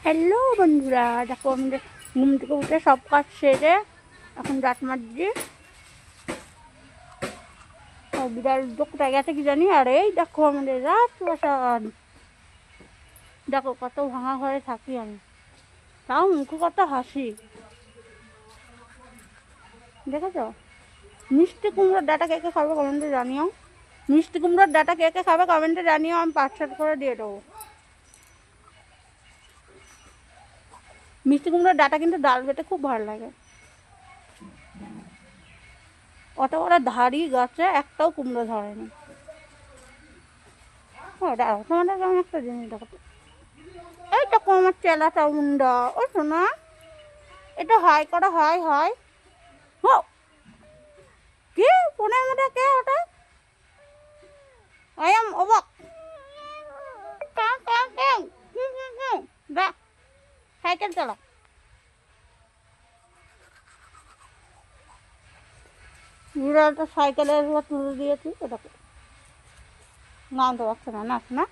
Hello বন্ধুরা, দেখো আমাদের ঘুম থেকে উঠে সব কাজ সেরে এখন রাত মারছি। বিড়াল কোথায় গেছে কি জানি। আর এই দেখো আমাদের রাজপ্রাসাদ। দেখো কত ভাঙা ঘরে থাকি আমি, তাও মুখে কত হাসি। দেখেছ? মিষ্টি কুমড়োর ডাটা কে কে খাবে কমেন্টে জানিও। মিষ্টি কুমড়োর ডাটা কে কে খাবে কমেন্টে জানিও, আমি 5-7 করে দিয়ে দেবো। মিষ্টি কুমড়োর ডাটা কিন্তু ডাল বেটে খুব ভালো লাগে। অত বড় ধারি গাছে একটাও কুমড়ো ধরেনি। তোমাদের কেমন একটা জিনিস দেখো, এই তো আমার চেলাটা মুন্ডা। ও শোনা, এটা হাই করা হয় হয় কি ফোনের মধ্যে কে ওটা? আই এম অবাক। সাইকেল চালা। বিড়ালটা সাইকেলের উপর তুলে দিয়েছি, এটাকে নামতে পারছে না। নাচ না,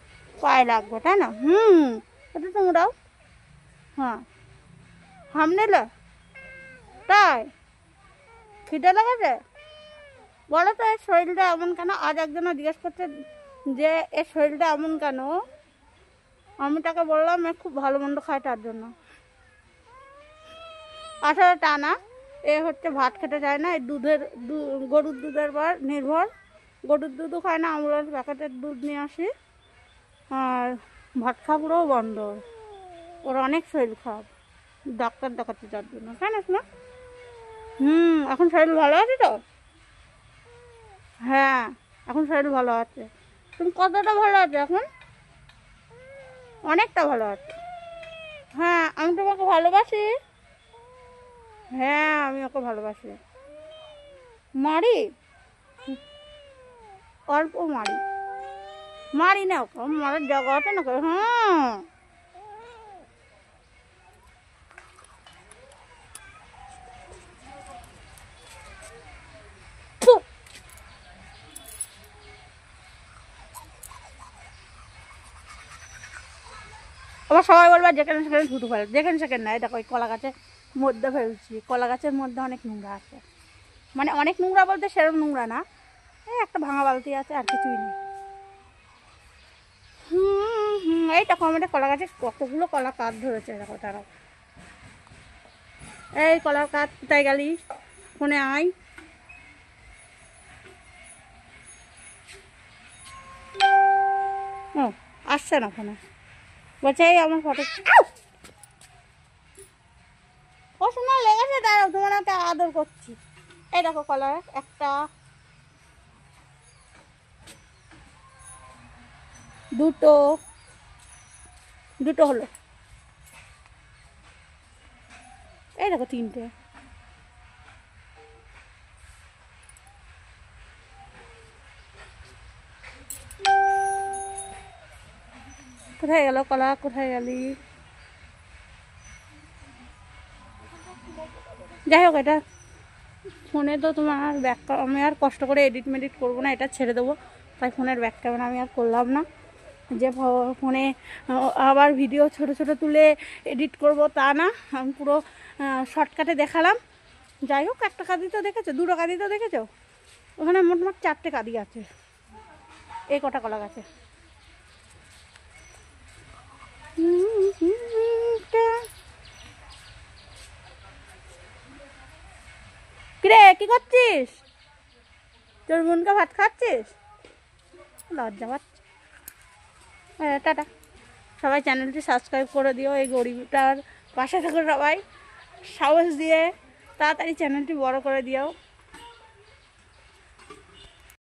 পায়ে লাগবে তাই না? এটা তোমরাও হ্যাঁ হাম নিলে তাই খিদে লেগেছে? বলো তো এর শরীরটা এমন কেন? আজ একজনে জিজ্ঞেস করছে যে এর শরীরটা এমন কেন। আমি তাকে বললাম এ খুব ভালো মন্দ খায় তার জন্য। আসলে তা না, এ হচ্ছে ভাত খেতে চায় না, এই গরুর দুধের পর নির্ভর। গরুর দুধও খায় না, আমরা প্যাকেটের দুধ নিয়ে আসি। আর ভাত খাওয়াও বন্ধ, ওর অনেক শরীর খারাপ, ডাক্তার দেখাচ্ছে তার জন্য। তাই না শোনা? এখন শরীর ভালো আছে তো? হ্যাঁ এখন শরীর ভালো আছে। তুমি কতটা ভালো আছো এখন? অনেকটা ভালো আছে। হ্যাঁ আমি তোমাকে ভালোবাসি। হ্যাঁ আমি ওকে ভালোবাসি। মারি, অল্প মারি, মারি না ওকে, মারার জায়গা আছে না। হ্যাঁ আবার সবাই বলবে যেখানে সেখানে থুতু ফেলে। যেখানে সেখানে নাই, দেখো ওই কলা গাছের মধ্যে ফেলছি। কলা গাছের মধ্যে অনেক নোংরা আছে, মানে অনেক নোংরা বলতে সেরকম নোংরা না, এই একটা ভাঙা বালতি আছে আর কিছুই নেই। এই দেখো আমাদের কলা গাছে কতগুলো কলা কাঠ ধরেছে। দেখো তারা, এই কলার কাঠ কোথায় গেলি? ফোনে আয়। ও আসছে না ফোনে, বলছে এই আমার ফটো। ও শোনা লেগেছে, দাঁড়াও তোমার একটা আদর করছি। এই দেখো কলার একটা, দুটো, দুটো হলো। এই দেখো তিনটে। কোথায় গেল কলা? কোথায় গেলি? যাই হোক, এটা ফোনে তো তোমার ব্যাক, আমি আর কষ্ট করে এডিট মেডিট করবো না, এটা ছেড়ে দেবো। তাই ফোনের ব্যাক ক্যামেরা আমি আর করলাম না, যে ফোনে আবার ভিডিও ছোট ছোট তুলে এডিট করব তা না। আমি পুরো শর্টকাটে দেখালাম। যাই হোক, একটা কাঁদি তো দেখেছো, দুটো কাঁদি তো দেখেছো। ওখানে মোটামুটি 4টে কাঁদি আছে, এই কটা কলা গাছে। কিরে কি করছিস? তোর বোনকে ভাত খাচ্ছিস? লজ্জা পাচ্ছে। টাটা। সবাই চ্যানেলটি সাবস্ক্রাইব করে দিও, এই গরিবটার পাশে থাকো সবাই, সাহস দিয়ে তাড়াতাড়ি চ্যানেলটি বড় করে দিও।